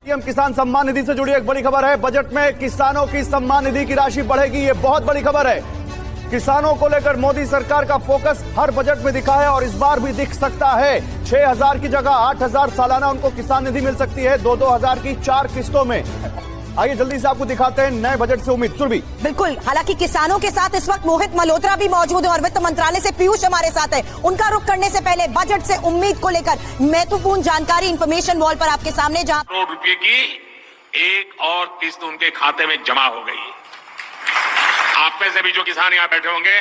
PM किसान सम्मान निधि से जुड़ी एक बड़ी खबर है। बजट में किसानों की सम्मान निधि की राशि बढ़ेगी, ये बहुत बड़ी खबर है। किसानों को लेकर मोदी सरकार का फोकस हर बजट में दिखा है और इस बार भी दिख सकता है। 6,000 की जगह 8,000 सालाना उनको किसान निधि मिल सकती है, 2-2 हजार की 4 किस्तों में। आइए जल्दी से आपको दिखाते हैं नए बजट से उम्मीद। सुरभि। बिल्कुल, हालांकि किसानों के साथ इस वक्त मोहित मल्होत्रा भी मौजूद है और वित्त मंत्रालय से पीयूष हमारे साथ है। उनका रुख करने से पहले बजट से उम्मीद को लेकर महत्वपूर्ण जानकारी इंफॉर्मेशन वॉल पर आपके सामने। जहां करोड़ रुपए की एक और किस्त उनके खाते में जमा हो गई। आप में से भी जो किसान यहाँ बैठे होंगे,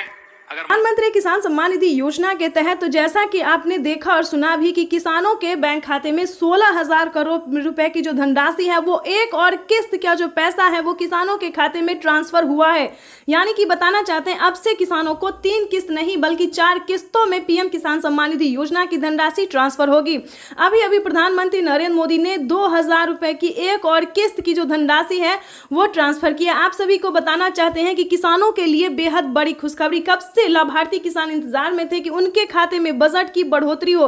प्रधानमंत्री किसान सम्मान निधि योजना के तहत तो जैसा कि आपने देखा और सुना भी कि किसानों के बैंक खाते में 16,000 करोड़ रुपए की जो धनराशि है वो एक और किस्त का जो पैसा है वो किसानों के खाते में ट्रांसफर हुआ है। यानी कि बताना चाहते हैं अब से किसानों को 3 किस्त नहीं बल्कि 4 किस्तों में पीएम किसान सम्मान निधि योजना की धनराशि ट्रांसफर होगी। अभी अभी प्रधानमंत्री नरेंद्र मोदी ने 2,000 रुपए की एक और किस्त की जो धनराशि है वो ट्रांसफर किया। आप सभी को बताना चाहते हैं कि किसानों के लिए बेहद बड़ी खुशखबरी। कब से लाभार्थी किसान इंतजार में थे कि उनके खाते में बजट की बढ़ोतरी हो,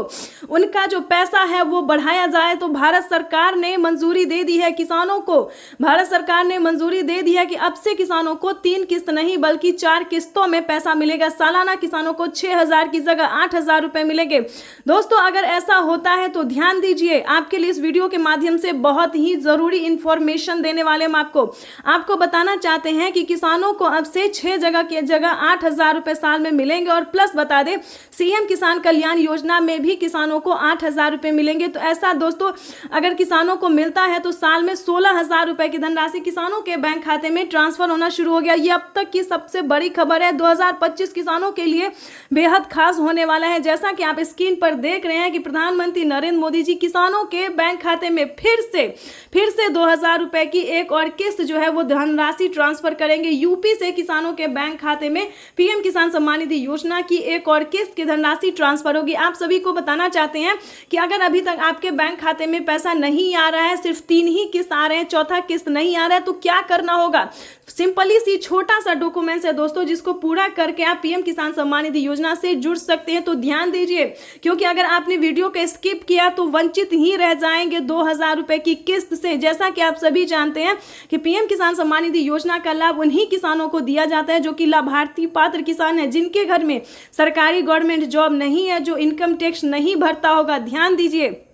उनका जो पैसा है वो बढ़ाया जाए। तो भारत सरकार ने मंजूरी दे दी है किसानों को। भारत सरकार ने मंजूरी दे दी है कि अब से किसानों को 3 किस्त नहीं बल्कि 4 किस्तों में पैसा मिलेगा। सालाना किसानों को 6,000 की जगह 8,000 रुपए मिलेंगे। दोस्तों, अगर ऐसा होता है तो ध्यान दीजिए, आपके लिए इस वीडियो के माध्यम से बहुत ही जरूरी इंफॉर्मेशन देने वाले हम आपको बताना चाहते हैं कि किसानों को अब से 6 जगह की जगह 8,000 रुपए साल में मिलेंगे। और प्लस बता दें, सीएम किसान कल्याण योजना में भी किसानों को 8,000 रुपए मिलेंगे। तो ऐसा दोस्तों अगर किसानों को मिलता है तो साल में 16,000 रुपए की धनराशि किसानों के बैंक खाते में ट्रांसफर होना शुरू हो गया। ये अब तक की सबसे बड़ी खबर है। 2025 किसानों के लिए बेहद खास होने वाला है। जैसा कि आप स्क्रीन पर देख रहे हैं कि प्रधानमंत्री नरेंद्र मोदी जी किसानों के बैंक खाते में फिर से 2,000 रुपए की एक और किस्त जो है वो धनराशि ट्रांसफर करेंगे। यूपी से किसानों के बैंक खाते में पीएम किसान सम्मान निधि योजना की एक और किस्त की धनराशि ट्रांसफर होगी। आप सभी को बताना चाहते हैं कि अगर अभी तक आपके बैंक खाते में पैसा नहीं आ रहा है, सिर्फ 3 ही किस्त आ रहे हैं, चौथा किस्त नहीं आ रहा है, तो क्या करना होगा? सिंपली सी छोटा सा डॉक्यूमेंट्स है दोस्तों, जिसको पूरा करके आप पीएम किसान सम्मान निधि योजना से जुड़ सकते हैं। तो ध्यान दीजिए, क्योंकि अगर आपने वीडियो को स्किप किया तो वंचित ही रह जाएंगे 2,000 रुपए की किस्त से। जैसा कि आप सभी जानते हैं कि पीएम किसान सम्मान निधि योजना का लाभ उन्हीं किसानों को दिया जाता है जो कि लाभार्थी पात्र किसान है, जिनके घर में सरकारी गवर्नमेंट जॉब नहीं है, जो इनकम टैक्स नहीं भरता होगा। ध्यान दीजिए,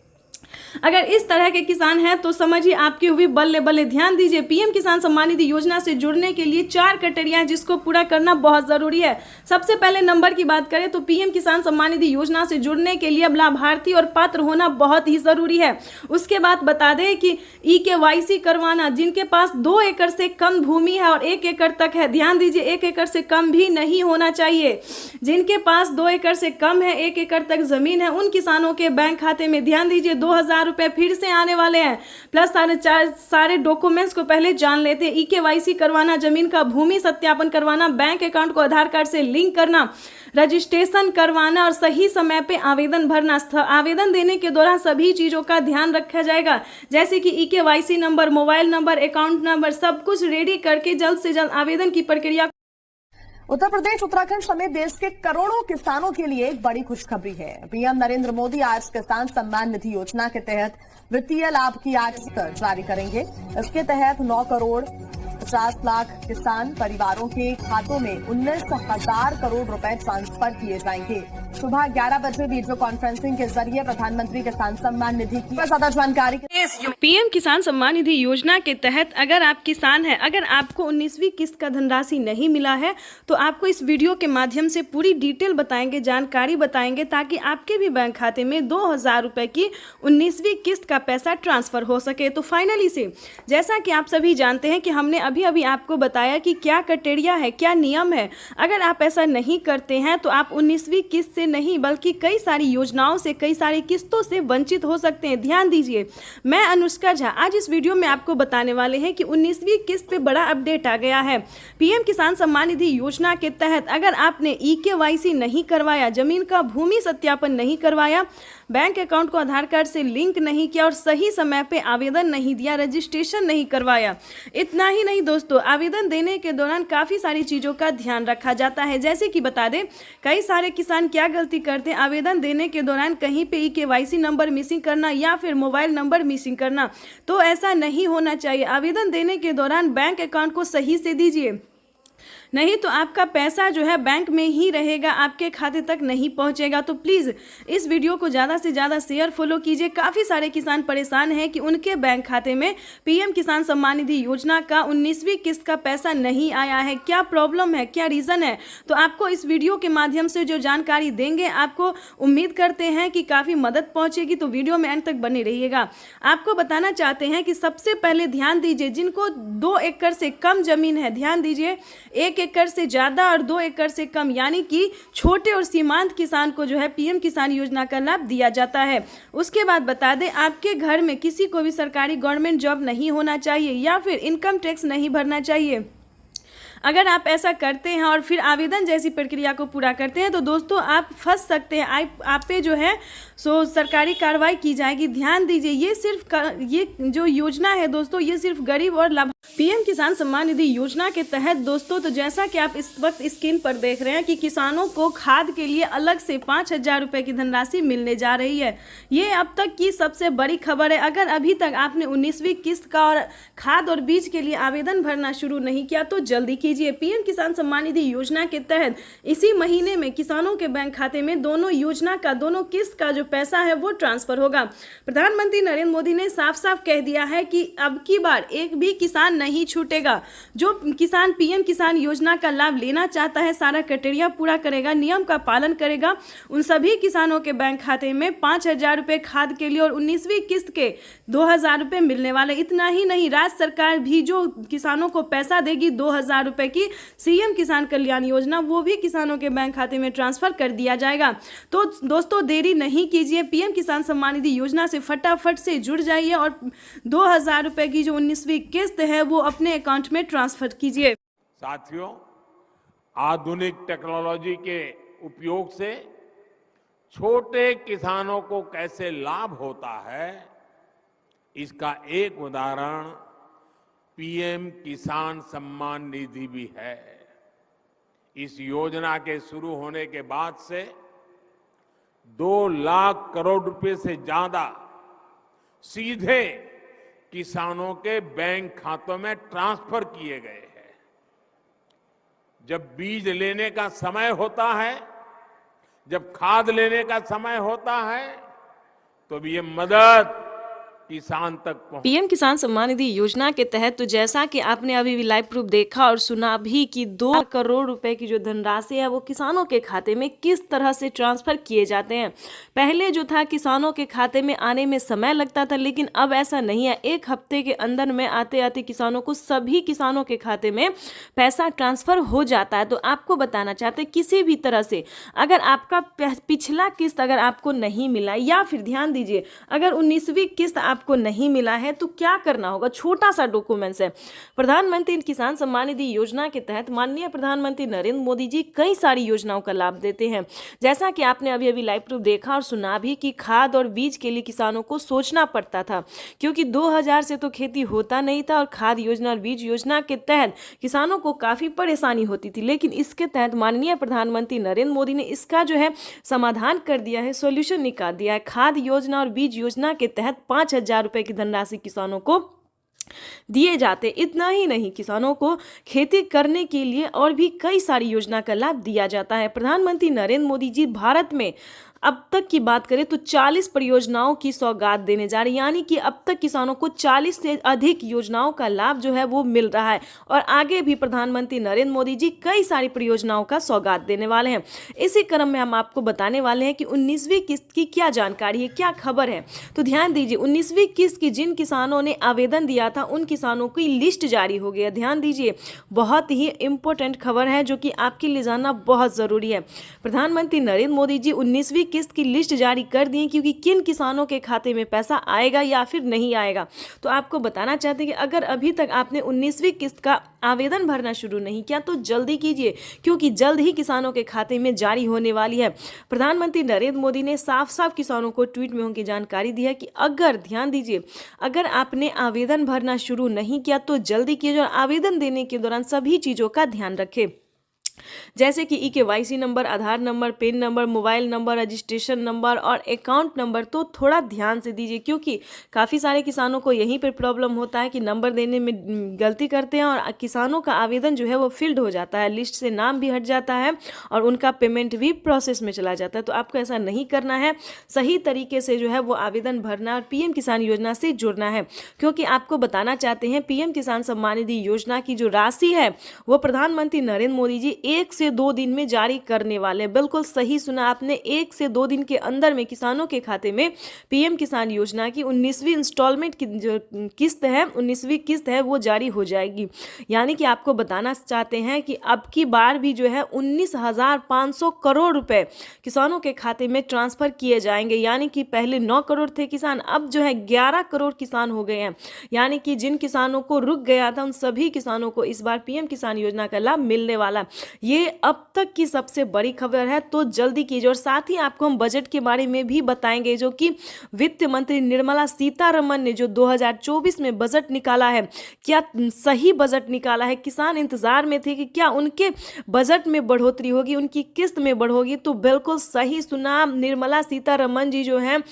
अगर इस तरह के किसान हैं तो समझिए आपकी हुई बल्ले बल्ले। ध्यान दीजिए, पीएम किसान सम्मान निधि योजना से जुड़ने के लिए 4 क्राइटेरिया है जिसको पूरा करना बहुत जरूरी है। सबसे पहले नंबर की बात करें तो पीएम किसान सम्मान निधि योजना से जुड़ने के लिए अब लाभार्थी और पात्र होना बहुत ही जरूरी है। उसके बाद बता दें कि EKYC करवाना, जिनके पास 2 एकड़ से कम भूमि है और 1 एकड़ तक है। ध्यान दीजिए, 1 एकड़ से कम भी नहीं होना चाहिए। जिनके पास 2 एकड़ से कम है, 1 एकड़ तक जमीन है, उन किसानों के बैंक खाते में ध्यान दीजिए 2,000 रुपए फिर से आने वाले हैं। प्लस सारे डॉक्यूमेंट्स को पहले जान लेते हैं। EKYC करवाना, जमीन का भूमि सत्यापन करवाना, बैंक अकाउंट को आधार कार्ड से लिंक करना, रजिस्ट्रेशन करवाना और सही समय पे आवेदन भरना। आवेदन देने के दौरान सभी चीजों का ध्यान रखा जाएगा, जैसे कि EKYC number, mobile number, account number, सब कुछ रेडी करके जल्द से जल्द आवेदन की प्रक्रिया। उत्तर प्रदेश, उत्तराखंड समेत देश के करोड़ों किसानों के लिए एक बड़ी खुशखबरी है। पीएम नरेंद्र मोदी आज किसान सम्मान निधि योजना के तहत वित्तीय लाभ की आज जारी करेंगे। इसके तहत 9 करोड़ 50 लाख किसान परिवारों के खातों में 19,000 करोड़ रुपए ट्रांसफर किए जाएंगे। सुबह 11 बजे वीडियो कॉन्फ्रेंसिंग के जरिए प्रधानमंत्री किसान सम्मान निधि की ज्यादा जानकारी। पीएम किसान सम्मान निधि योजना के तहत अगर आप किसान हैं, अगर आपको 19वीं किस्त का धनराशि नहीं मिला है तो आपको इस वीडियो के माध्यम से पूरी डिटेल बताएंगे, जानकारी बताएंगे, ताकि आपके भी बैंक खाते में 2,000 रुपए की 19वीं किस्त का पैसा ट्रांसफर हो सके। तो फाइनली से जैसा कि आप सभी जानते हैं कि हमने अभी आपको बताया कि क्या क्राइटेरिया है, क्या नियम है। अगर आप ऐसा नहीं करते हैं तो आप 19वीं किस्त से नहीं बल्कि कई सारी योजनाओं से, कई सारी किस्तों से वंचित हो सकते हैं। ध्यान दीजिए, मैं अनुष्का झा आज इस वीडियो में आपको बताने वाले हैं कि 19वीं किस्त पे बड़ा अपडेट आ गया है। पीएम किसान सम्मान निधि योजना के तहत अगर आपने EKYC नहीं करवाया, जमीन का भूमि सत्यापन नहीं करवाया, बैंक अकाउंट को आधार कार्ड से लिंक नहीं किया और सही समय पे आवेदन नहीं दिया, रजिस्ट्रेशन नहीं करवाया। इतना ही नहीं दोस्तों, आवेदन देने के दौरान काफ़ी सारी चीज़ों का ध्यान रखा जाता है। जैसे कि बता दें, कई सारे किसान क्या गलती करते हैं, आवेदन देने के दौरान कहीं पे KYC नंबर मिसिंग करना या फिर मोबाइल नंबर मिसिंग करना। तो ऐसा नहीं होना चाहिए। आवेदन देने के दौरान बैंक अकाउंट को सही से दीजिए, नहीं तो आपका पैसा जो है बैंक में ही रहेगा, आपके खाते तक नहीं पहुंचेगा। तो प्लीज़ इस वीडियो को ज़्यादा से ज़्यादा शेयर फॉलो कीजिए। काफ़ी सारे किसान परेशान हैं कि उनके बैंक खाते में PM किसान सम्मान निधि योजना का 19वीं किस्त का पैसा नहीं आया है। क्या प्रॉब्लम है, क्या रीज़न है, तो आपको इस वीडियो के माध्यम से जो जानकारी देंगे, आपको उम्मीद करते हैं कि काफ़ी मदद पहुँचेगी। तो वीडियो में अंत तक बने रहिएगा। आपको बताना चाहते हैं कि सबसे पहले ध्यान दीजिए, जिनको 2 एकड़ से कम ज़मीन है, ध्यान दीजिए, 1 एकड़ से ज़्यादा और 2 एकड़ से कम, यानी कि छोटे और सीमांत किसान को जो है PM किसान योजना का लाभ दिया जाता है। उसके बाद बता दें, आपके घर में किसी को भी सरकारी गवर्नमेंट जॉब नहीं होना चाहिए या फिर इनकम टैक्स नहीं भरना चाहिए। अगर आप ऐसा करते हैं और फिर आवेदन जैसी प्रक्रिया को पूरा करते हैं तो दोस्तों आप फंस सकते हैं, आप पे जो है सो सरकारी कार्रवाई की जाएगी। ध्यान दीजिए, ये जो योजना है दोस्तों, ये सिर्फ गरीब और लाभ PM किसान सम्मान निधि योजना के तहत दोस्तों, तो जैसा कि आप इस वक्त स्क्रीन पर देख रहे हैं कि किसानों को खाद के लिए अलग से 5,000 रुपये की धनराशि मिलने जा रही है। ये अब तक की सबसे बड़ी खबर है। अगर अभी तक आपने 19वीं किस्त का और खाद और बीज के लिए आवेदन भरना शुरू नहीं किया तो जल्दी कीजिए। PM किसान सम्मान निधि योजना के तहत इसी महीने में किसानों के बैंक खाते में दोनों योजना का, दोनों किस्त का जो पैसा है वो ट्रांसफर होगा। प्रधानमंत्री नरेंद्र मोदी ने साफ साफ कह दिया है कि अब की बार एक भी किसान नहीं छूटेगा। जो किसान PM किसान योजना का लाभ लेना चाहता है, सारा क्राइटेरिया पूरा करेगा, नियम का पालन करेगा, उन सभी किसानों के बैंक खाते में 5,000 रुपये खाद के लिए और 19वीं किस्त के 2,000 रुपये मिलने वाले। इतना ही नहीं, राज्य सरकार भी जो किसानों को पैसा देगी 2,000 रुपये की CM किसान कल्याण योजना, वो भी किसानों के बैंक खाते में ट्रांसफर कर दिया जाएगा। तो दोस्तों देरी नहीं कीजिए, PM किसान सम्मान निधि योजना से फटाफट से जुड़ जाइए और 2,000 रुपये की जो 19वीं किस्त है वो अपने अकाउंट में ट्रांसफर कीजिए। साथियों, आधुनिक टेक्नोलॉजी के उपयोग से छोटे किसानों को कैसे लाभ होता है, इसका एक उदाहरण PM किसान सम्मान निधि भी है। इस योजना के शुरू होने के बाद से 2 लाख करोड़ रुपए से ज्यादा सीधे किसानों के बैंक खातों में ट्रांसफर किए गए हैं। जब बीज लेने का समय होता है, जब खाद लेने का समय होता है, तो ये मदद किसान तक PM किसान सम्मान निधि योजना के तहत तो जैसा कि आपने अभी भी लाइव प्रूफ देखा और सुना भी कि 2 करोड़ रुपए की जो धनराशि है वो किसानों के खाते में किस तरह से ट्रांसफर किए जाते हैं। पहले जो था किसानों के खाते में आने में समय लगता था, लेकिन अब ऐसा नहीं है। 1 हफ्ते के अंदर में आते आते किसानों को, सभी किसानों के खाते में पैसा ट्रांसफर हो जाता है। तो आपको बताना चाहते हैं, किसी भी तरह से अगर आपका पिछला किस्त अगर आपको नहीं मिला, या फिर ध्यान दीजिए अगर 19वीं किस्त आपको नहीं मिला है तो क्या करना होगा। छोटा सा डॉक्यूमेंट्स है। प्रधानमंत्री किसान सम्मान निधि योजना के तहत माननीय प्रधानमंत्री नरेंद्र मोदी जी कई सारी योजनाओं का लाभ देते हैं। जैसा कि आपने अभी अभी लाइव प्रूफ देखा और सुना भी कि खाद और बीज के लिए किसानों को सोचना पड़ता था, क्योंकि 2000 से तो खेती होता नहीं था और खाद योजना और बीज योजना के तहत किसानों को काफी परेशानी होती थी। लेकिन इसके तहत माननीय प्रधानमंत्री नरेंद्र मोदी ने इसका जो है समाधान कर दिया है, सॉल्यूशन निकाल दिया है। खाद योजना और बीज योजना के तहत 5,000 रुपए की धनराशि किसानों को दिए जाते। इतना ही नहीं, किसानों को खेती करने के लिए और भी कई सारी योजना का लाभ दिया जाता है। प्रधानमंत्री नरेंद्र मोदी जी भारत में अब तक की बात करें तो 40 परियोजनाओं की सौगात देने जा रही है, यानी कि अब तक किसानों को 40 से अधिक योजनाओं का लाभ जो है वो मिल रहा है और आगे भी प्रधानमंत्री नरेंद्र मोदी जी कई सारी परियोजनाओं का सौगात देने वाले हैं। इसी क्रम में हम आपको बताने वाले हैं कि 19वीं किस्त की क्या जानकारी है, क्या खबर है। तो ध्यान दीजिए, 19वीं किस्त की जिन किसानों ने आवेदन दिया था उन किसानों की लिस्ट जारी हो गई है। ध्यान दीजिए, बहुत ही इंपॉर्टेंट खबर है जो कि आपके लिए जानना बहुत जरूरी है। प्रधानमंत्री नरेंद्र मोदी जी 19वीं किस्त की लिस्ट जारी कर दी है क्योंकि किन किसानों के खाते में पैसा आएगा या फिर नहीं आएगा। तो आपको बताना चाहते हैं कि अगर अभी तक आपने 19वीं किस्त का आवेदन भरना शुरू नहीं किया तो जल्दी कीजिए, क्योंकि जल्द ही किसानों के खाते में जारी होने वाली है। प्रधानमंत्री नरेंद्र मोदी ने साफ साफ किसानों को ट्वीट में उनकी जानकारी दी है कि अगर, ध्यान दीजिए, अगर आपने आवेदन भरना शुरू नहीं किया तो जल्दी कीजिए और आवेदन देने के दौरान सभी चीज़ों का ध्यान रखें, जैसे कि EKYC number, Aadhaar number, PAN number, mobile number, registration number और अकाउंट नंबर। तो थोड़ा ध्यान से दीजिए, क्योंकि काफ़ी सारे किसानों को यहीं पर प्रॉब्लम होता है कि नंबर देने में गलती करते हैं और किसानों का आवेदन जो है वो फील्ड हो जाता है, लिस्ट से नाम भी हट जाता है और उनका पेमेंट भी प्रोसेस में चला जाता है। तो आपको ऐसा नहीं करना है, सही तरीके से जो है वो आवेदन भरना और PM किसान योजना से जुड़ना है, क्योंकि आपको बताना चाहते हैं PM किसान सम्मान निधि योजना की जो राशि है वो प्रधानमंत्री नरेंद्र मोदी जी 1 से 2 दिन में जारी करने वाले। बिल्कुल सही सुना आपने, 1 से 2 दिन के अंदर में किसानों के खाते में PM किसान योजना की 19वीं इंस्टॉलमेंट की जो किस्त है, 19वीं किस्त है, वो जारी हो जाएगी। यानी कि आपको बताना चाहते हैं कि अब की बार भी जो है 19,500 करोड़ रुपए किसानों के खाते में ट्रांसफर किए जाएंगे। यानी कि पहले 9 करोड़ थे किसान, अब जो है 11 करोड़ किसान हो गए हैं। यानी कि जिन किसानों को रुक गया था उन सभी किसानों को इस बार PM किसान योजना का लाभ मिलने वाला। ये अब तक की सबसे बड़ी खबर है, तो जल्दी कीजिए। और साथ ही आपको हम बजट के बारे में भी बताएंगे, जो कि वित्त मंत्री निर्मला सीतारमण ने जो 2024 में बजट निकाला है, क्या सही बजट निकाला है? किसान इंतजार में थे कि क्या उनके बजट में बढ़ोतरी होगी, उनकी किस्त में बढ़ोगी। तो बिल्कुल सही सुना, निर्मला सीतारमण जी जो है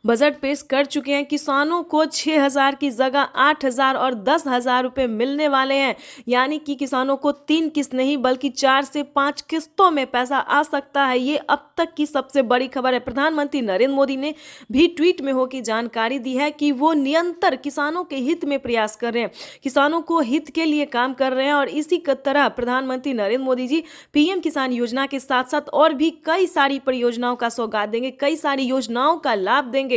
बजट पेश कर चुके हैं। किसानों को 6,000 की जगह 8,000 और 10,000 रुपए मिलने वाले हैं। यानी कि किसानों को 3 किस्त नहीं बल्कि 4 से 5 किस्तों में पैसा आ सकता है। ये अब तक की सबसे बड़ी खबर है। प्रधानमंत्री नरेंद्र मोदी ने भी ट्वीट में होकर जानकारी दी है कि वो निरंतर किसानों के हित में प्रयास कर रहे हैं, किसानों को हित के लिए काम कर रहे हैं। और इसी तरह प्रधानमंत्री नरेंद्र मोदी जी PM किसान योजना के साथ साथ और भी कई सारी परियोजनाओं का सौगात देंगे, कई सारी योजनाओं का लाभ देंगे।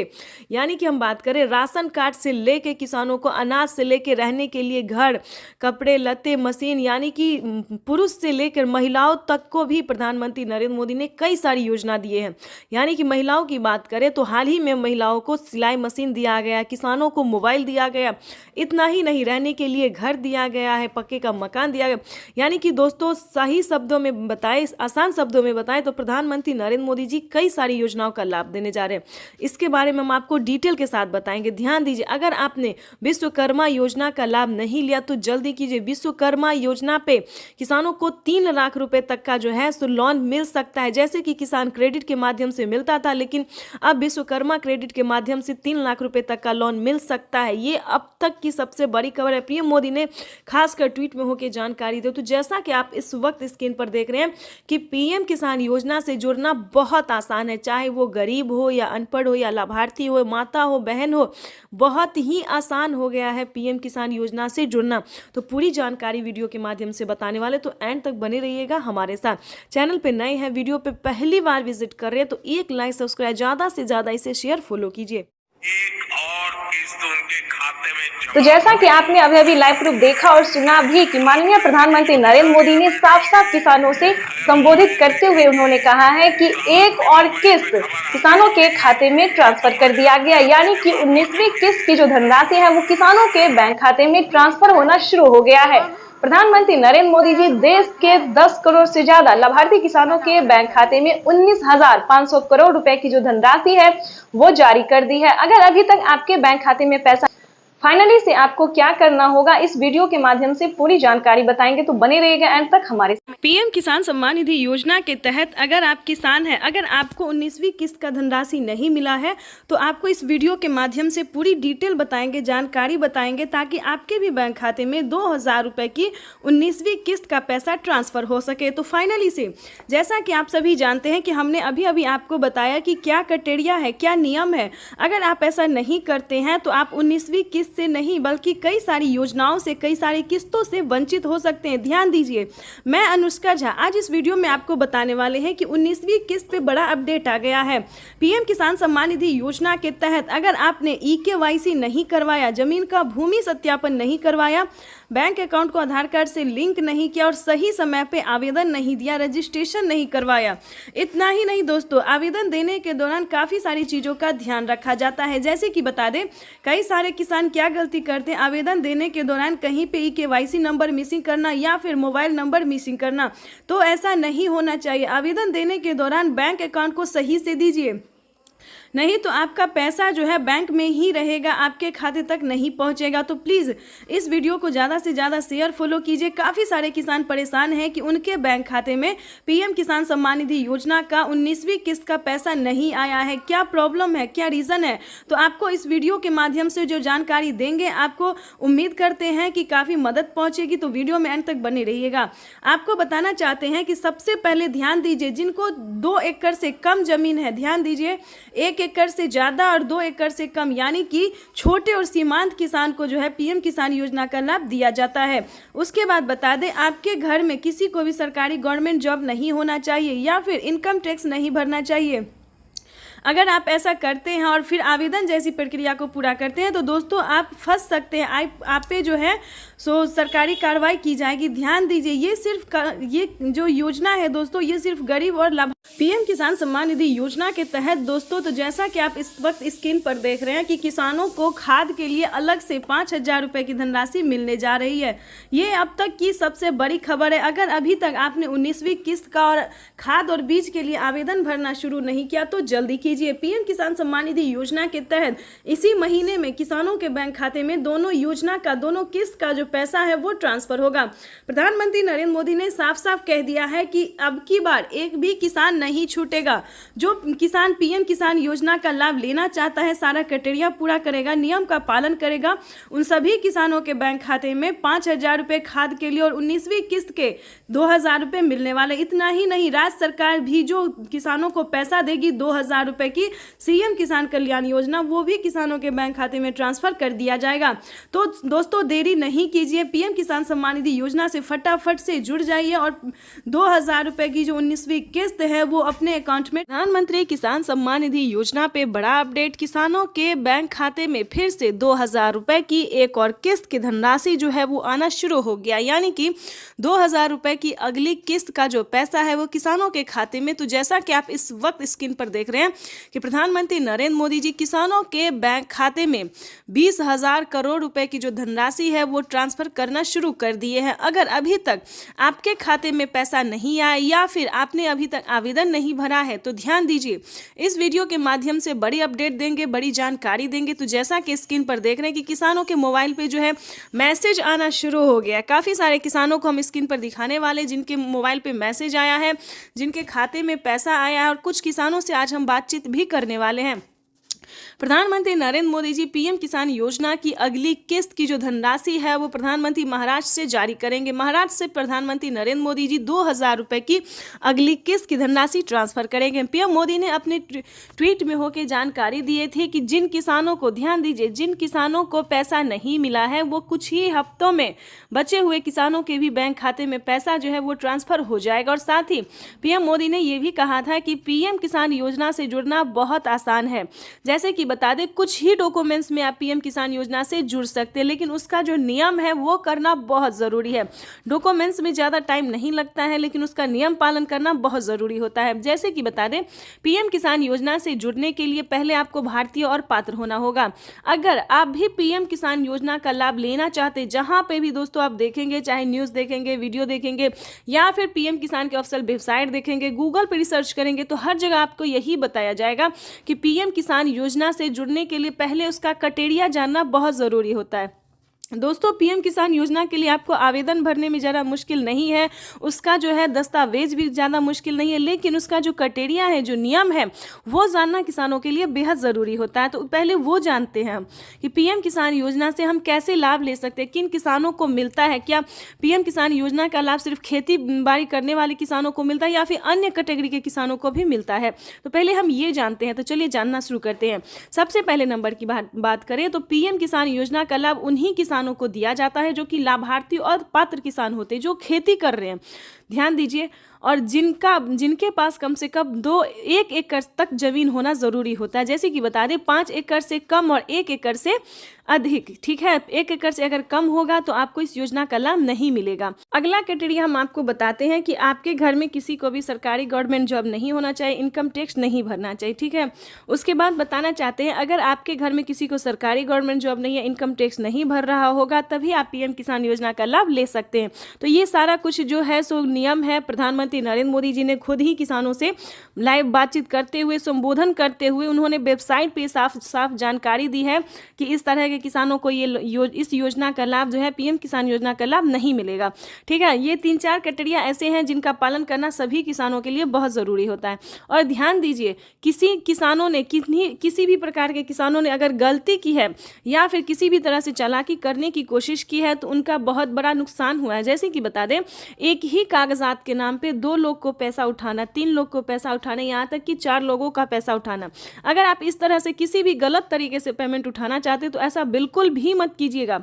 यानी कि हम बात करें राशन कार्ड से लेके किसानों को अनाज से लेके रहने के लिए घर, कपड़े लत्ते, मशीन, यानी कि पुरुष से लेकर महिलाओं तक को भी प्रधानमंत्री नरेंद्र मोदी ने कई सारी योजना दिए हैं। यानी कि महिलाओं की बात करें तो हाल ही में महिलाओं को सिलाई मशीन दिया गया, किसानों को मोबाइल दिया गया। इतना ही नहीं, रहने के लिए घर दिया गया है, पक्के का मकान दिया गया। यानी कि दोस्तों सही शब्दों में बताएं, आसान शब्दों में बताएं तो प्रधानमंत्री नरेंद्र मोदी जी कई सारी योजनाओं का लाभ देने जा रहे हैं। इसके बारे में हम आपको डिटेल के साथ बताएंगे। ध्यान दीजिए, अगर आपने विश्वकर्मा योजना का लाभ नहीं लिया तो जल्दी कीजिए। विश्वकर्मा योजना पे किसानों को 3 लाख रुपए तक का जो है सो लोन मिल सकता है, जैसे कि किसान क्रेडिट के माध्यम से मिलता था, लेकिन अब विश्वकर्मा क्रेडिट के माध्यम से 3 लाख रुपए तक का लोन मिल सकता है। ये अब तक की सबसे बड़ी खबर है। PM मोदी ने खासकर ट्वीट में होकर जानकारी दी। तो जैसा कि आप इस वक्त स्क्रीन पर देख रहे हैं कि PM किसान योजना से जुड़ना बहुत आसान है, चाहे वो गरीब हो या अनपढ़ हो या लाभार्थी हो, माता हो, बहन हो, बहुत ही आसान हो गया है PM किसान योजना से जुड़ना। तो पूरी जानकारी वीडियो के माध्यम से बताने वाले, तो एंड तक बने रहिएगा हमारे साथ। चैनल पे नए हैं, वीडियो पे पहली बार विजिट कर रहे हैं तो एक लाइक, सब्सक्राइब, ज्यादा से ज्यादा इसे शेयर, फॉलो कीजिए। एक और किस्त उनके खाते में तो जैसा कि आपने अभी लाइव प्रूफ देखा और सुना भी कि माननीय प्रधानमंत्री नरेंद्र मोदी ने साफ साफ किसानों से संबोधित करते हुए उन्होंने कहा है कि एक और किस्त किसानों के खाते में ट्रांसफर कर दिया गया। यानी कि 19वीं किस्त की जो धनराशि है वो किसानों के बैंक खाते में ट्रांसफर होना शुरू हो गया है। प्रधानमंत्री नरेंद्र मोदी जी देश के 10 करोड़ से ज्यादा लाभार्थी किसानों के बैंक खाते में 19,500 करोड़ रुपए की जो धनराशि है वो जारी कर दी है। अगर अभी तक आपके बैंक खाते में पैसा फाइनली से आपको क्या करना होगा, इस वीडियो के माध्यम से पूरी जानकारी बताएंगे, तो बने रहिएगा एंड तक हमारे साथ। PM किसान सम्मान निधि योजना के तहत अगर आप किसान हैं, अगर आपको 19वीं किस्त का धनराशि नहीं मिला है तो आपको इस वीडियो के माध्यम से पूरी डिटेल बताएंगे, जानकारी बताएंगे, ताकि आपके भी बैंक खाते में 2,000 रुपये की 19वीं किस्त का पैसा ट्रांसफर हो सके। तो फाइनली से जैसा कि आप सभी जानते हैं कि हमने अभी आपको बताया कि क्या क्राइटेरिया है, क्या नियम है। अगर आप ऐसा नहीं करते हैं तो आप 19वीं किस्त किस्त से नहीं बल्कि कई सारी योजनाओं से, कई सारी किस्तों से वंचित हो सकते हैं। ध्यान दीजिए, मैं अनुष्का झा आज इस वीडियो में आपको बताने वाले हैं कि 19वीं किस्त पे बड़ा अपडेट आ गया है। पीएम किसान सम्मान निधि योजना के तहत अगर आपने eKYC नहीं करवाया, जमीन का भूमि सत्यापन नहीं करवाया, बैंक अकाउंट को आधार कार्ड से लिंक नहीं किया और सही समय पे आवेदन नहीं दिया, रजिस्ट्रेशन नहीं करवाया, इतना ही नहीं दोस्तों, आवेदन देने के दौरान काफ़ी सारी चीज़ों का ध्यान रखा जाता है। जैसे कि बता दें, कई सारे किसान क्या गलती करते हैं, आवेदन देने के दौरान कहीं पे eKYC नंबर मिसिंग करना या फिर मोबाइल नंबर मिसिंग करना, तो ऐसा नहीं होना चाहिए। आवेदन देने के दौरान बैंक अकाउंट को सही से दीजिए, नहीं तो आपका पैसा जो है बैंक में ही रहेगा, आपके खाते तक नहीं पहुंचेगा। तो प्लीज़ इस वीडियो को ज़्यादा से ज़्यादा शेयर फॉलो कीजिए। काफ़ी सारे किसान परेशान हैं कि उनके बैंक खाते में पीएम किसान सम्मान निधि योजना का 19वीं किस्त का पैसा नहीं आया है। क्या प्रॉब्लम है, क्या रीज़न है, तो आपको इस वीडियो के माध्यम से जो जानकारी देंगे, आपको उम्मीद करते हैं कि काफ़ी मदद पहुँचेगी। तो वीडियो में अंत तक बने रहिएगा। आपको बताना चाहते हैं कि सबसे पहले ध्यान दीजिए, जिनको 2 एकड़ से कम जमीन है, ध्यान दीजिए, 1 एकड़ से ज़्यादा और 2 एकड़ से कम, यानी कि छोटे और सीमांत किसान को जो है पीएम किसान योजना का लाभ दिया जाता है। उसके बाद बता दें, आपके घर में किसी को भी सरकारी गवर्नमेंट जॉब नहीं होना चाहिए या फिर इनकम टैक्स नहीं भरना चाहिए। अगर आप ऐसा करते हैं और फिर आवेदन जैसी प्रक्रिया को पूरा करते हैं तो दोस्तों आप फंस सकते हैं, आप पे जो है सो सरकारी कार्रवाई की जाएगी। ध्यान दीजिए, ये जो योजना है दोस्तों, ये सिर्फ गरीब और लाभ पीएम किसान सम्मान निधि योजना के तहत दोस्तों, तो जैसा कि आप इस वक्त स्क्रीन पर देख रहे हैं कि किसानों को खाद के लिए अलग से 5,000 रुपये की धनराशि मिलने जा रही है। ये अब तक की सबसे बड़ी खबर है। अगर अभी तक आपने 19वीं किस्त का और खाद और बीज के लिए आवेदन भरना शुरू नहीं किया तो जल्दी कीजिए। पीएम किसान सम्मान निधि योजना के तहत इसी महीने में किसानों के बैंक खाते में दोनों योजना का, दोनों किस्त का जो पैसा है वो ट्रांसफर होगा। प्रधानमंत्री नरेंद्र मोदी ने साफ साफ कह दिया है कि अब की बार एक भी किसान नहीं छूटेगा। जो किसान पीएम किसान योजना का लाभ लेना चाहता है, सारा क्राइटेरिया पूरा करेगा, नियम का पालन करेगा, उन सभी किसानों के बैंक खाते में 5,000 रुपये खाद के लिए और 19वीं किस्त के 2,000 रुपये मिलने वाले। इतना ही नहीं, राज्य सरकार भी जो किसानों को पैसा देगी 2,000 रुपये की सीएम किसान कल्याण योजना, वो भी किसानों के बैंक खाते में ट्रांसफर कर दिया जाएगा। तो दोस्तों देरी नहीं कीजिए, पीएम किसान सम्मान निधि योजना से फटाफट से जुड़ जाइए और 2,000 रुपये की जो 19वीं किस्त है वो अपने अकाउंट में। प्रधानमंत्री किसान सम्मान निधि योजना पे बड़ा अपडेट, किसानों के बैंक खाते में फिर से 2,000 रुपये की एक और किस्त की धनराशि जो है वो आना शुरू हो गया, यानी कि 2,000 रुपये की अगली किस्त का जो पैसा है वो किसानों के खाते में। तो जैसा कि आप इस वक्त स्क्रीन पर देख रहे हैं कि प्रधानमंत्री नरेंद्र मोदी जी किसानों के बैंक खाते में 20,000 करोड़ रुपए की जो धनराशि है वो ट्रांसफर करना शुरू कर दिए हैं। अगर अभी तक आपके खाते में पैसा नहीं आया या फिर आपने अभी तक आवेदन नहीं भरा है तो ध्यान दीजिए, इस वीडियो के माध्यम से बड़ी अपडेट देंगे, बड़ी जानकारी देंगे। तो जैसा कि स्क्रीन पर देख रहे हैं कि किसानों के मोबाइल पे जो है मैसेज आना शुरू हो गया। काफ़ी सारे किसानों को हम स्क्रीन पर दिखाने वाले जिनके मोबाइल पे मैसेज आया है, जिनके खाते में पैसा आया है, और कुछ किसानों से आज हम बातचीत भी करने वाले हैं। प्रधानमंत्री नरेंद्र मोदी जी पीएम किसान योजना की अगली किस्त की जो धनराशि है वो प्रधानमंत्री महाराष्ट्र से जारी करेंगे। महाराष्ट्र से प्रधानमंत्री नरेंद्र मोदी जी 2,000 रुपये की अगली किस्त की धनराशि ट्रांसफर करेंगे। पीएम मोदी ने अपने ट्वीट में होकर जानकारी दिए थे कि जिन किसानों को, ध्यान दीजिए, जिन किसानों को पैसा नहीं मिला है वो कुछ ही हफ्तों में बचे हुए किसानों के भी बैंक खाते में पैसा जो है वो ट्रांसफर हो जाएगा। और साथ ही पीएम मोदी ने ये भी कहा था कि पीएम किसान योजना से जुड़ना बहुत आसान है। जैसे कि बता दें, कुछ ही डॉक्यूमेंट्स में आप पीएम किसान योजना से जुड़ सकते हैं, लेकिन उसका जो नियम है वो करना बहुत ज़रूरी है। डॉक्यूमेंट्स में ज़्यादा टाइम नहीं लगता है, लेकिन उसका नियम पालन करना बहुत ज़रूरी होता है। जैसे कि बता दें, पीएम किसान योजना से जुड़ने के लिए पहले आपको भारतीय और पात्र होना होगा। अगर आप भी पीएम किसान योजना का लाभ लेना चाहते, जहाँ पे भी दोस्तों आप देखेंगे, चाहे न्यूज़ देखेंगे, वीडियो देखेंगे या फिर पीएम किसान के ऑफिशियल वेबसाइट देखेंगे, गूगल पर रिसर्च करेंगे, तो हर जगह आपको यही बताया जाएगा कि पीएम किसान योजना से जुड़ने के लिए पहले उसका क्राइटेरिया जानना बहुत ज़रूरी होता है। दोस्तों, पीएम किसान योजना के लिए आपको आवेदन भरने में ज़्यादा मुश्किल नहीं है, उसका जो है दस्तावेज भी ज़्यादा मुश्किल नहीं है, लेकिन उसका जो क्राइटेरिया है, जो नियम है, वो जानना किसानों के लिए बेहद ज़रूरी होता है। तो पहले वो जानते हैं कि पीएम किसान योजना से हम कैसे लाभ ले सकते हैं, किन किसानों को मिलता है, क्या पीएम किसान योजना का लाभ सिर्फ खेती बाड़ी करने वाले किसानों को मिलता है या फिर अन्य कैटेगरी के किसानों को भी मिलता है। तो पहले हम ये जानते हैं। तो चलिए जानना शुरू करते हैं। सबसे पहले नंबर की बात करें तो पीएम किसान योजना का लाभ उन्हीं किसानों को दिया जाता है जो कि लाभार्थी और पात्र किसान होते हैं, जो खेती कर रहे हैं। ध्यान दीजिए, और जिनके पास कम से कम 1 एकड़ तक जमीन होना जरूरी होता है। जैसे कि बता दें 5 एकड़ से कम और 1 एकड़ से अधिक, ठीक है। 1 एकड़ से अगर कम होगा तो आपको इस योजना का लाभ नहीं मिलेगा। अगला क्राइटेरिया हम आपको बताते हैं कि आपके घर में किसी को भी सरकारी गवर्नमेंट जॉब नहीं होना चाहिए, इनकम टैक्स नहीं भरना चाहिए, ठीक है। उसके बाद बताना चाहते हैं, अगर आपके घर में किसी को सरकारी गवर्नमेंट जॉब नहीं है, इनकम टैक्स नहीं भर रहा होगा, तभी आप पीएम किसान योजना का लाभ ले सकते हैं। तो ये सारा कुछ जो है सो नियम है। प्रधानमंत्री नरेंद्र मोदी जी ने खुद ही किसानों से लाइव बातचीत करते हुए, संबोधन करते हुए उन्होंने वेबसाइट पे साफ जानकारी दी है कि इस तरह के किसानों को इस योजना का लाभ जो है, पीएम किसान योजना का लाभ नहीं मिलेगा, ठीक है। ये 3-4 क्राइटेरिया ऐसे हैं जिनका पालन करना सभी किसानों के लिए बहुत ज़रूरी होता है। और ध्यान दीजिए, किसी भी प्रकार के किसानों ने अगर गलती की है या फिर किसी भी तरह से चालाकी करने की कोशिश की है तो उनका बहुत बड़ा नुकसान हुआ है। जैसे कि बता दें, एक ही कागजात के नाम पे 2 लोग को पैसा उठाना, 3 लोग को पैसा उठाना, यहाँ तक कि 4 लोगों का पैसा उठाना। अगर आप इस तरह से किसी भी गलत तरीके से पेमेंट उठाना चाहते हैं तो ऐसा बिल्कुल भी मत कीजिएगा,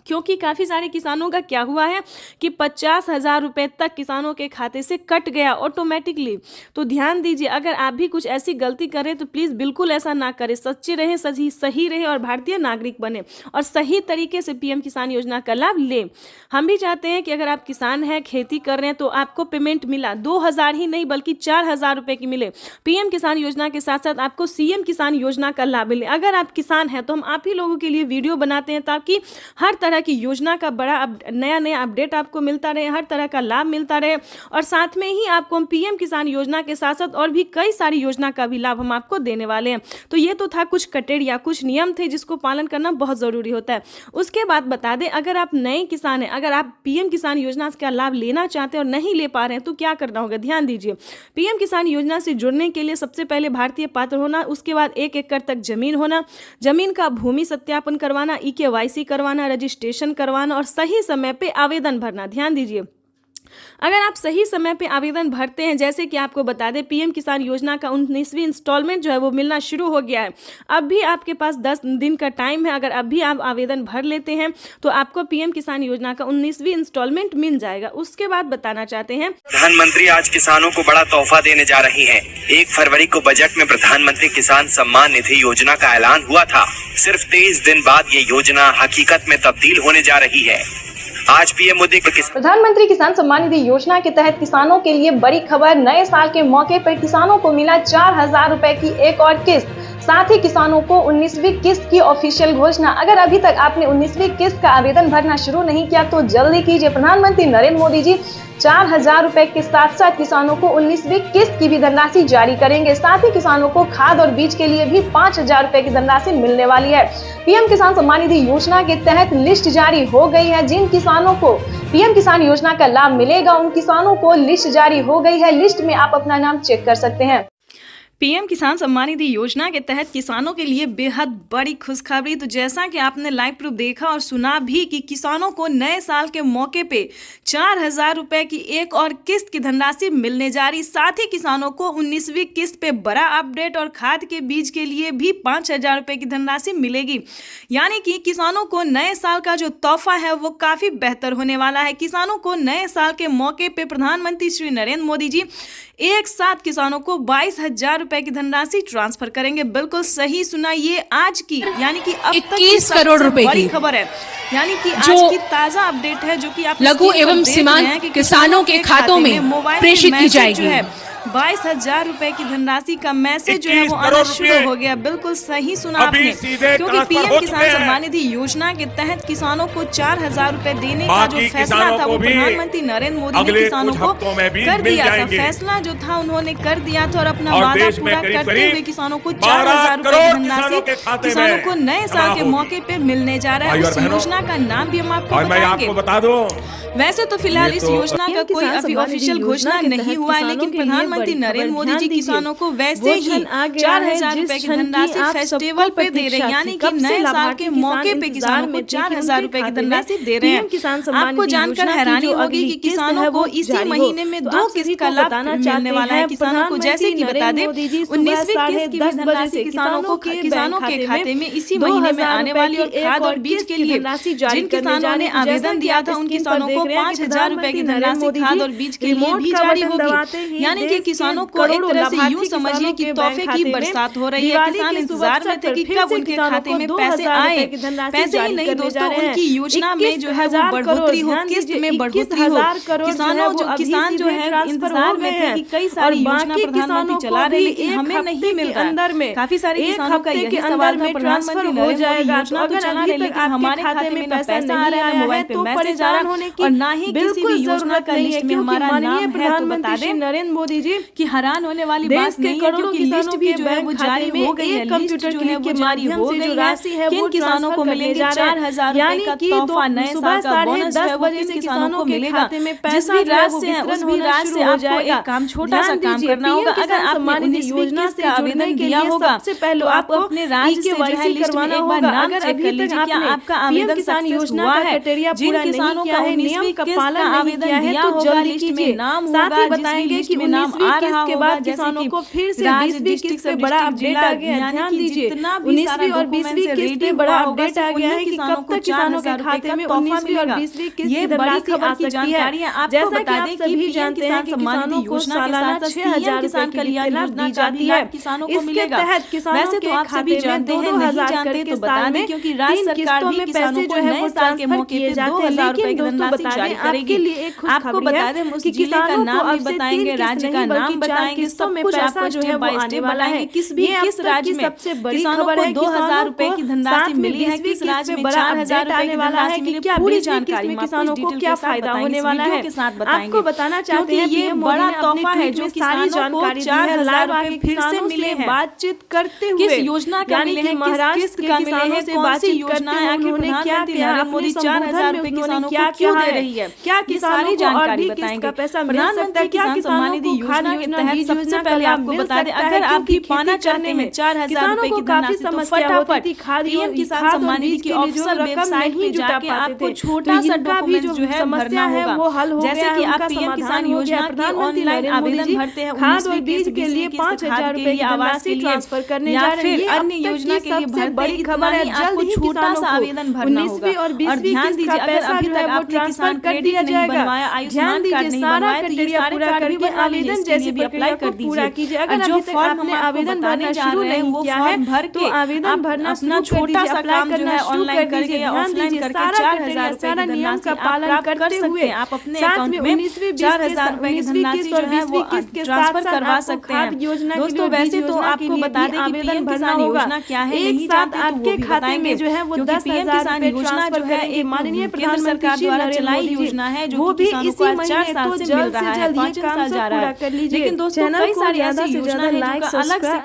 क्योंकि काफ़ी सारे किसानों का क्या हुआ है कि 50,000 रुपये तक किसानों के खाते से कट गया ऑटोमेटिकली। तो ध्यान दीजिए, अगर आप भी कुछ ऐसी गलती करें तो प्लीज़ बिल्कुल ऐसा ना करें। सच्चे रहें, सही रहें और भारतीय नागरिक बने और सही तरीके से पीएम किसान योजना का लाभ लें। हम भी चाहते हैं कि अगर आप किसान हैं, खेती कर रहे हैं, तो आपको पेमेंट मिला 2,000 ही नहीं बल्कि 4,000 रुपये की मिले। पीएम किसान योजना के साथ साथ आपको सीएम किसान योजना का लाभ मिले। अगर आप किसान हैं तो हम आप ही लोगों के लिए वीडियो बनाते हैं ताकि हर तरह की योजना का बड़ा नया अपडेट आपको मिलता रहे, हर तरह का लाभ मिलता रहे। और साथ में ही आपको हम पीएम किसान योजना के साथ साथ और भी कई सारी योजना का भी लाभ हम आपको देने वाले हैं। तो ये तो था कुछ क्राइटेरिया, कुछ नियम थे जिसको पालन करना बहुत ज़रूरी होता है। उसके बाद बता दें, अगर आप नए किसान हैं, अगर आप पीएम किसान योजना का लाभ लेना चाहते हैं और नहीं ले पा रहे हैं तो क्या करना होगा। ध्यान दीजिए, पीएम किसान योजना से जुड़ने के लिए सबसे पहले भारतीय पात्र होना, उसके बाद 1 एकड़ तक जमीन होना, जमीन का भूमि सत्यापन करवाना, EKYC करवाना, रजिस्ट्रेशन करवाना और सही समय पे आवेदन भरना। ध्यान दीजिए, अगर आप सही समय पे आवेदन भरते हैं, जैसे कि आपको बता दें पीएम किसान योजना का 19वीं इंस्टॉलमेंट जो है वो मिलना शुरू हो गया है। अब भी आपके पास 10 दिन का टाइम है। अगर अब भी आप आवेदन भर लेते हैं तो आपको पीएम किसान योजना का 19वीं इंस्टॉलमेंट मिल जाएगा। उसके बाद बताना चाहते हैं, प्रधानमंत्री आज किसानों को बड़ा तोहफा देने जा रही है। 1 फरवरी को बजट में प्रधानमंत्री किसान सम्मान निधि योजना का ऐलान हुआ था। सिर्फ 23 दिन बाद ये योजना हकीकत में तब्दील होने जा रही है। आज पीएम मोदी प्रधानमंत्री किसान सम्मान निधि योजना के तहत किसानों के लिए बड़ी खबर। नए साल के मौके पर किसानों को मिला 4,000 रुपए की एक और किस्त। साथ ही किसानों को 19वीं किस्त की ऑफिशियल घोषणा। अगर अभी तक आपने 19वीं किस्त का आवेदन भरना शुरू नहीं किया तो जल्दी कीजिए। प्रधानमंत्री नरेंद्र मोदी जी 4,000 रुपए के साथ साथ किसानों को 19वीं किस्त की भी धनराशि जारी करेंगे। साथ ही किसानों को खाद और बीज के लिए भी 5,000 रुपए की धनराशि मिलने वाली है। पीएम किसान सम्मान निधि योजना के तहत लिस्ट जारी हो गई है। जिन किसानों को पीएम किसान योजना का लाभ मिलेगा उन किसानों को लिस्ट जारी हो गई है। लिस्ट में आप अपना नाम चेक कर सकते हैं। पीएम किसान सम्मान निधि योजना के तहत किसानों के लिए बेहद बड़ी खुशखबरी। तो जैसा कि आपने लाइव प्रूफ देखा और सुना भी कि किसानों को नए साल के मौके पे 4,000 रुपए की एक और किस्त की धनराशि मिलने जा रही। साथ ही किसानों को 19वीं किस्त पे बड़ा अपडेट और खाद के बीज के लिए भी 5,000 रुपए की धनराशि मिलेगी। यानी कि किसानों को नए साल का जो तोहफा है वो काफ़ी बेहतर होने वाला है। किसानों को नए साल के मौके पे प्रधानमंत्री श्री नरेंद्र मोदी जी एक साथ किसानों को 22,000 रुपए की धनराशि ट्रांसफर करेंगे। बिल्कुल सही सुना, ये आज की यानी कि अब तक 21 करोड़ रुपए की खबर है। यानी कि आज की ताजा अपडेट है जो कि आप लघु एवं सीमांत किसानों के खातों में प्रेषित की जाएगी। 22,000 रुपए की धनराशि का मैसेज जो है वो 21 आना करोड़ शुरू रुपए हो गया। बिल्कुल सही सुना अभी आपने, सीधे क्योंकि ट्रांसफर पीएम हो किसान चुके हैं। सम्मान निधि योजना के तहत किसानों को 4,000 रुपए देने का जो बाकी फैसला किसानों था को वो भी प्रधानमंत्री नरेंद्र मोदी ने अगले किसानों कुछ को हफ्तों में भी कर मिल दिया था। जाएंगे। फैसला जो था उन्होंने कर दिया था और अपना और वादा देश में पूरा करीब करते करीब हुए किसानों को 12 4,000 रुपए करोड़ की किसानों के धनराशि खाते किसानों में को नए जमा साल के होगी। मौके पे मिलने जा रहा है। भाई और उस बहनों, योजना का नाम भी हम आपको और मैं बताएंगे। आपको बता दूं, वैसे तो फिलहाल ये इस तो योजना का कोई अभी ऑफिशियल घोषणा नहीं हुआ है, लेकिन प्रधानमंत्री नरेंद्र मोदी जी किसानों को वैसे ही 4,000 रुपए की धनराशि फेस्टिवल पे दे रहे हैं, यानी कि नए साल के मौके पे किसानों को 4,000 रुपए की धनराशि दे रहे हैं। आपको जानकर हैरानी होगी कि किसानों को इसी महीने में 2 किस्त का लाभ मिलने वाला है। किसानों को जैसे कि बता दें 19वीं किस्त की धनराशि किसानों के खाते में इसी महीने में आने वाली और खाद और बीज के लिए जिन किसानों ने आवेदन दिया था उन किसानों को 5,000 रुपए की धनराशि खाद और बीज के लिए भी जारी होगी। यानी कि किसानों को एक तरह से यूं समझिए कि तोहफे की बरसात हो रही है। किसान इंतजार में थे कि कब उनके खाते में पैसे आए। पैसे ही नहीं दोस्तों, उनकी योजना में जो है वो बढ़ोतरी हो, किस्त में बढ़ोतरी हो। किसान जो है इंतजार में थे कि कई सारी योजना प्रधानमंत्री चला रहे लेकिन हमें नहीं मिल रहा है। काफी सारे किसानों का यही सवाल था, प्रधानमंत्री नरेंद्र मोदी योजना तो चला रहे लेकिन हमारे खाते में ना पैसा आ रहा है, मोबाइल पे मैसेज आ रहा है और ना ही किसी भी योजना का लिस्ट में हमारा नाम है। तो बता दें नरेंद्र मोदी जी कि हैरान होने वाली बात नहीं है, क्योंकि लिस्ट भी जो है वो जारी हो गई है। कंप्यूटर जो है वो जारी हो गई है। किन किसानों को मिलेंगे 4,000 रुपए का तोहफा, नए साल का बोनस जो है वो किन किसानों को मिलेगा। जिस भी राज्य से है उस भी राज्य से आपको एक काम, छोटा सा काम करना होगा। अगर आपने 19वीं किस्त का आवेदन किया होगा तो आप अपने राज्य से जो है लिस्ट में एक बार नाम चेक कर लीजिए क्या आपका आवेदन सक्सेस हुआ है। जिन किसानों का 19वीं किस्त का आवेदन दिया होगा लिस्ट में नाम होगा, बताएंगे कि नाम आ रहा होगा, किसानों को फिर से 20वीं किस्त से बड़ा अपडेट आ गया। ध्यान दीजिए 19वीं और 20वीं किस्त पे बड़ा अपडेट आ गया है कि कब तक किसानों के खाते में 19वीं और 20वीं किस्त की धनराशि आ सकती है। जैसा कि आप सभी जानते हैं कि किसानों को सालाना 6,000 किसान कल्याण योजना दी जाती है। इसके तहत किसानों के खाते में 2,000 करके साल में क्योंकि राज्य सरकार भी किसानों को नए साल के मौके पे 2,000 रुपए की धनराशि जारी करेगी। आपको बता दें उस जिले का नाम भी बताएंगे, राज्य का नाम बताएंगे, सब कुछ आपको स्टेप बाय स्टेप बताएंगे। किस राज्य में किसानों को 2,000 रुपए की धनराशि मिली है, किस राज्य में 4,000 रुपए की धनराशि मिली है, पूरी जानकारी किसानों को क्या फायदा होने वाला है आपको बताना चाहते हैं। ये बड़ा तोहफा है जो किसानों को 4,000 रुपए फिर से मिले हैं। बातचीत करते हुए किस योजना का मिले हैं, महाराष्ट्र का मिले हैं, कौन सी योजना है, आखिर प्रधानमंत्री नरेंद्र मोदी 4,000 रुपए किसानों को क्यों दे रही है, क्या किसानी जानकारी बताएंगे। प्रधानमंत्री किसान सम्मान निधि योजना के तहत सबसे पहले आपको बता दें अगर आप भी पाना चाहते हैं 4,000 रुपए की धनराशि तो फटाफट पीएम किसान सम्मान निधि की ऑफिशियल वेबसाइट पे जाके आपको छोटा सा डॉक्यूमेंट जो है भरना होगा। जैसे कि आप पीएम किसान योजना के ऑनलाइन आवेदन भरते हैं, खाद और बीज के लिए 5,000 रुपए की आवासीय ट्रांसफर करने जा रहे हैं, अन्य योजना के लिए भरते ही खबर है आपको छोटा सा आवेदन भरना होगा। और ध्यान दीजिए अगर अभी तक आपने किसान क्रेडिट नहीं बनवाया, आयुष्मान कार्ड नहीं बनवाया तो ये सारे कार्ड भी आवेदन जैसे भी अप्लाई कर दीजिए। अगर जो फॉर्म हम आवेदन भरने जा रहे हैं वो फॉर्म भर के आवेदन भरना अपना छोटा सा काम जो है ऑनलाइन करके या ऑफलाइन करके 4,000 रुपए की नियम का पालन करते हुए आप अपने अकाउंट में 4,000 रुपए की धनराशि जो है वो ट्रांसफर करवा सकते हैं। दोस्तों वैसे तो आपको बता दें कि पीएम किसान योजना क्या है, नहीं जानते तो वो भी बताएंगे जो है वो 10,000 किसान योजना जो है एक माननीय केंद्र सरकार द्वारा चलाई योजना है जो किसानों को 4 साल से मिल रहा है, 5 साल जा रहा है। लेकिन दोस्तों कई सारी ऐसी योजना है जो अलग से